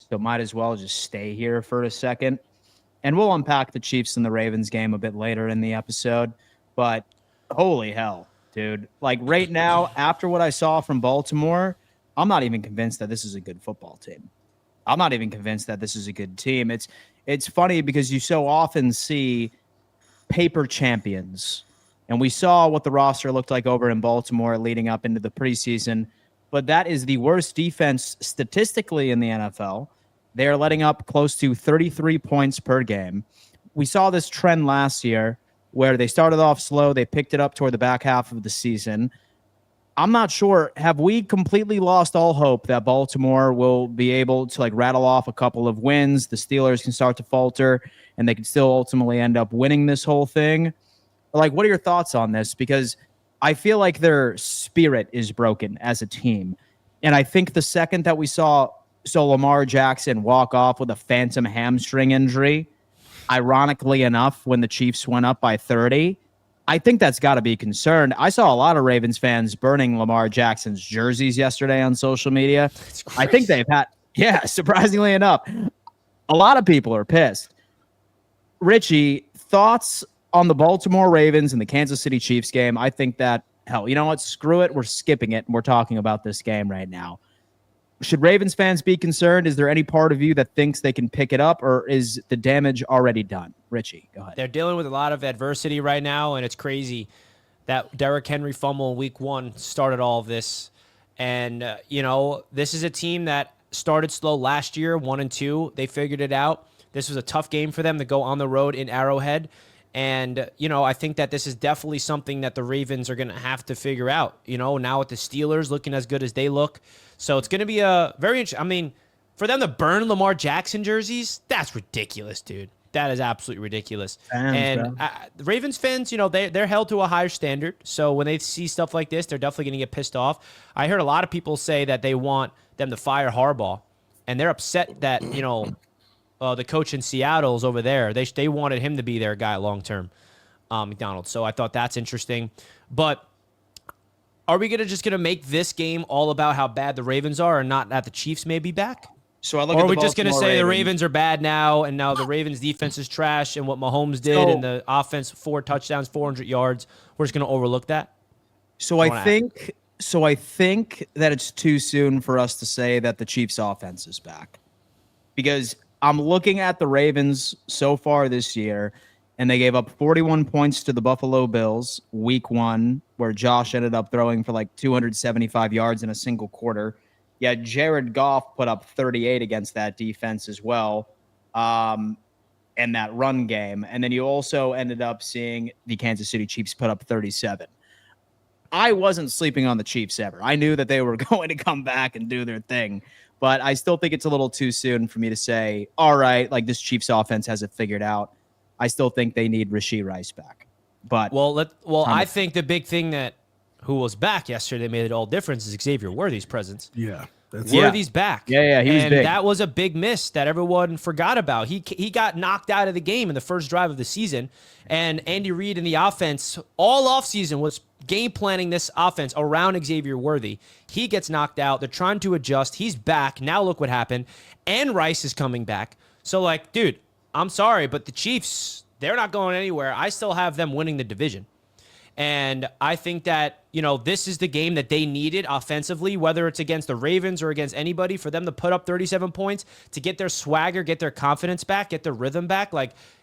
so might as well just stay here for a second. And we'll unpack the Chiefs and the Ravens game a bit later in the episode. But holy hell, dude. Like right now, after what I saw from Baltimore, I'm not even convinced that this is a good football team. I'm not even convinced that this is a good team. It's funny because you so often see paper champions. And we saw what the roster looked like over in Baltimore leading up into the preseason. But that is the worst defense statistically in the NFL. They are letting up close to 33 points per game. We saw this trend last year where they started off slow. They picked it up toward the back half of the season. I'm not sure. Have we completely lost all hope that Baltimore will be able to like rattle off a couple of wins? The Steelers can start to falter and they can still ultimately end up winning this whole thing. Like, what are your thoughts on this? Because I feel like their spirit is broken as a team. And I think the second that we saw Lamar Jackson walk off with a phantom hamstring injury, ironically enough, when the Chiefs went up by 30, I think that's got to be concerned. I saw a lot of Ravens fans burning Lamar Jackson's jerseys yesterday on social media. I think they've had, surprisingly enough, a lot of people are pissed. Richie, thoughts on the Baltimore Ravens and the Kansas City Chiefs game? I think that, hell, you know what? Screw it. We're skipping it. And we're talking about this game right now. Should Ravens fans be concerned? Is there any part of you that thinks they can pick it up, or is the damage already done? Richie, go ahead. They're dealing with a lot of adversity right now, and it's crazy that Derrick Henry fumble in week 1 started all of this. And, this is a team that started slow last year, 1-2. They figured it out. This was a tough game for them to go on the road in Arrowhead. And, I think that this is definitely something that the Ravens are going to have to figure out, now with the Steelers looking as good as they look. So it's going to be a very interesting. I mean, for them to burn Lamar Jackson jerseys, that's ridiculous, dude. That is absolutely ridiculous. The Ravens fans, they're held to a higher standard. So when they see stuff like this, they're definitely going to get pissed off. I heard a lot of people say that they want them to fire Harbaugh, and they're upset that, the coach in Seattle is over there. They wanted him to be their guy long term, McDonald. So I thought that's interesting. But are we just gonna make this game all about how bad the Ravens are, and not that the Chiefs may be back? So I look or at are we the just gonna say Ravens. the Ravens are bad now, and now the Ravens defense is trash, and what Mahomes did, and the offense 4 touchdowns, 400 yards, we're just gonna overlook that? So I think that it's too soon for us to say that the Chiefs offense is back, because I'm looking at the Ravens so far this year, and they gave up 41 points to the Buffalo Bills week 1, where Josh ended up throwing for like 275 yards in a single quarter. Yet Jared Goff put up 38 against that defense as well, and that run game. And then you also ended up seeing the Kansas City Chiefs put up 37. I wasn't sleeping on the Chiefs ever. I knew that they were going to come back and do their thing. But I still think it's a little too soon for me to say, all right, like this Chiefs offense has it figured out. I still think they need Rashee Rice back. But I think the big thing that who was back yesterday made it all difference is Xavier Worthy's presence. Yeah. Worthy's back. Yeah, he was big. And that was a big miss that everyone forgot about. He got knocked out of the game in the first drive of the season, and Andy Reid and the offense all offseason was game planning this offense around Xavier Worthy. He gets knocked out. They're trying to adjust. He's back. Now look what happened. And Rice is coming back. So, dude, I'm sorry, but the Chiefs, they're not going anywhere. I still have them winning the division. And I think that, this is the game that they needed offensively, whether it's against the Ravens or against anybody, for them to put up 37 points, to get their swagger, get their confidence back, get their rhythm back.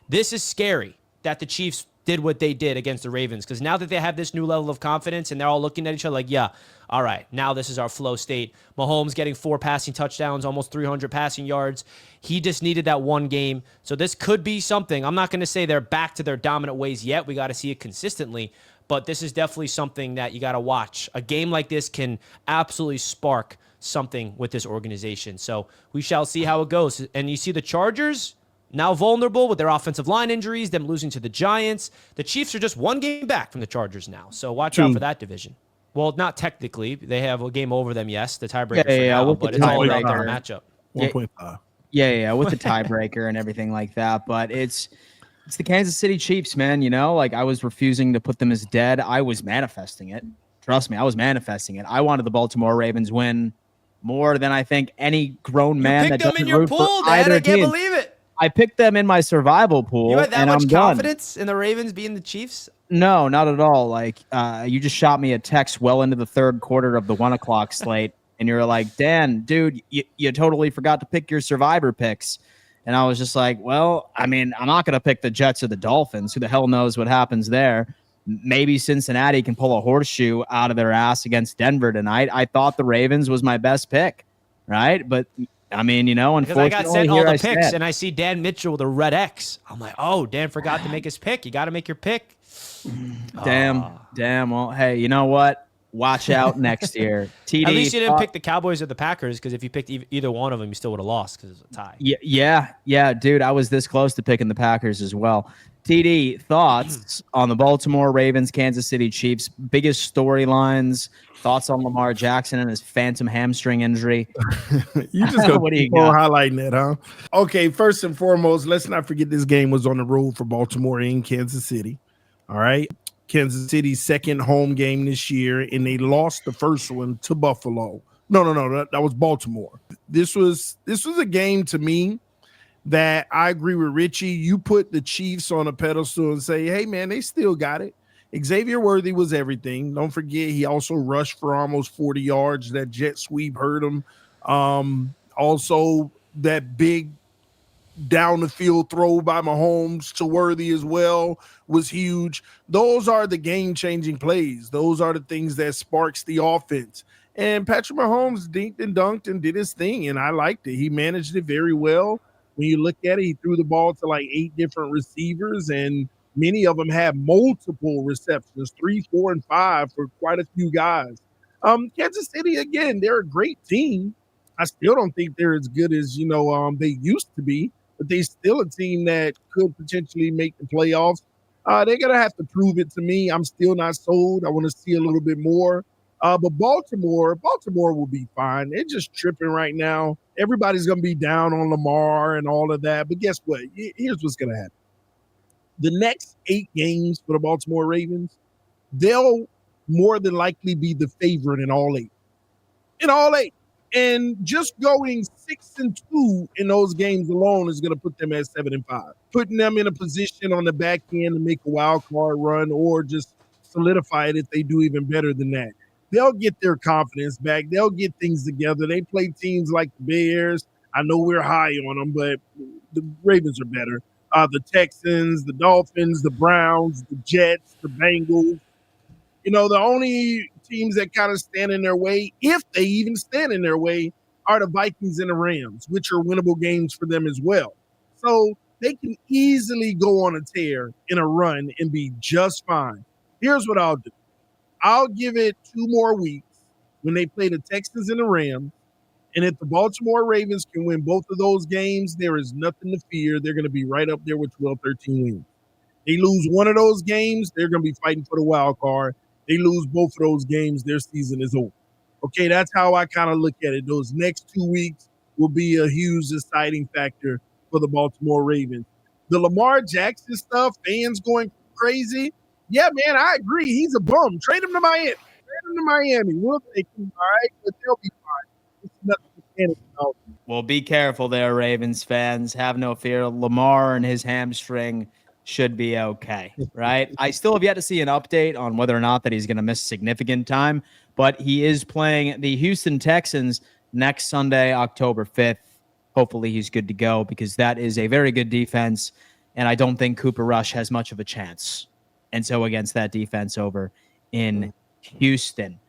This is scary that the Chiefs did what they did against the Ravens, because now that they have this new level of confidence and they're all looking at each other like, yeah, all right, now this is our flow state. Mahomes getting 4 passing touchdowns, almost 300 passing yards. He just needed that one game. So this could be something. I'm not going to say they're back to their dominant ways yet. We got to see it consistently. But this is definitely something that you got to watch. A game like this can absolutely spark something with this organization. So we shall see how it goes. And you see the Chargers now vulnerable with their offensive line injuries, them losing to the Giants. The Chiefs are just one game back from the Chargers now. So watch out for that division. Well, not technically. They have a game over them, yes, the tiebreaker but it's all about their matchup. 1.5. Yeah, with the tiebreaker and everything like that. But it's the Kansas City Chiefs, man. I was refusing to put them as dead. I was manifesting it. Trust me, I was manifesting it. I wanted the Baltimore Ravens win more than I think any grown You man that picked them in doesn't your root for pool, Dad. either I can't team. believe it. I picked them in my survival You pool, had that and much I'm done. confidence in the Ravens being the Chiefs? No, not at all. Like, you just shot me a text well into the third quarter of the 1 o'clock slate, and you're like, Dan, dude, you totally forgot to pick your survivor picks. And I was just like, well, I mean, I'm not going to pick the Jets or the Dolphins. Who the hell knows what happens there? Maybe Cincinnati can pull a horseshoe out of their ass against Denver tonight. I thought the Ravens was my best pick, right? But I mean, Because I got unfortunately, sent all here the I picks, stand. and I see Dan Mitchell with a red X. I'm like, oh, Dan forgot to make his pick. You got to make your pick. Damn. Well, hey, you know what? Watch out next year. At least TD, you didn't pick the Cowboys or the Packers, because if you picked either one of them, you still would have lost because it's a tie. yeah, dude. I was this close to picking the Packers as well. TD, thoughts on the Baltimore Ravens, Kansas City Chiefs, biggest storylines, thoughts on Lamar Jackson and his phantom hamstring injury. You just go What do you keep got? on highlighting that, huh? Okay, first and foremost, let's not forget this game was on the road for Baltimore in Kansas City. All right. Kansas City's second home game this year, and they lost the first one to Buffalo. No, that was Baltimore. This was a game to me that I agree with Richie. You put the Chiefs on a pedestal and say, hey, man, they still got it. Xavier Worthy was everything. Don't forget, he also rushed for almost 40 yards. That jet sweep hurt him. Also, that big down the field throw by Mahomes to Worthy as well was huge. Those are the game-changing plays. Those are the things that sparks the offense. And Patrick Mahomes dinked and dunked and did his thing, and I liked it. He managed it very well. When you look at it, he threw the ball to like 8 different receivers, and many of them had multiple receptions, 3, 4, and 5 for quite a few guys. Kansas City, again, they're a great team. I still don't think they're as good as, they used to be, but they still a team that could potentially make the playoffs. They're going to have to prove it to me. I'm still not sold. I want to see a little bit more. But Baltimore will be fine. They're just tripping right now. Everybody's going to be down on Lamar and all of that. But guess what? Here's what's going to happen. The next 8 games for the Baltimore Ravens, they'll more than likely be the favorite in all 8. In all 8. And just going 6-2 in those games alone is going to put them at 7-5, putting them in a position on the back end to make a wild card run or just solidify it if they do even better than that. They'll get their confidence back. They'll get things together. They play teams like the Bears. I know we're high on them, but the Ravens are better. The Texans, the Dolphins, the Browns, the Jets, the Bengals. The only teams that kind of stand in their way, if they even stand in their way, are the Vikings and the Rams, which are winnable games for them as well. So they can easily go on a tear in a run and be just fine. Here's what I'll do. I'll give it 2 more weeks when they play the Texans and the Rams. And if the Baltimore Ravens can win both of those games, there is nothing to fear. They're going to be right up there with 12, 13 wins. They lose one of those games, they're going to be fighting for the wild card. They lose both of those games, their season is over. Okay, that's how I kind of look at it. Those next 2 weeks will be a huge deciding factor for the Baltimore Ravens. The Lamar Jackson stuff, fans going crazy. Yeah, man, I agree. He's a bum. Trade him to Miami. We'll take him, all right? But they'll be fine. It's nothing to panic about. Well, be careful there, Ravens fans. Have no fear. Lamar and his hamstring should be okay, right? I still have yet to see an update on whether or not that he's going to miss significant time, but he is playing the Houston Texans next Sunday, October 5th. Hopefully he's good to go because that is a very good defense, and I don't think Cooper Rush has much of a chance. And so against that defense over in Houston.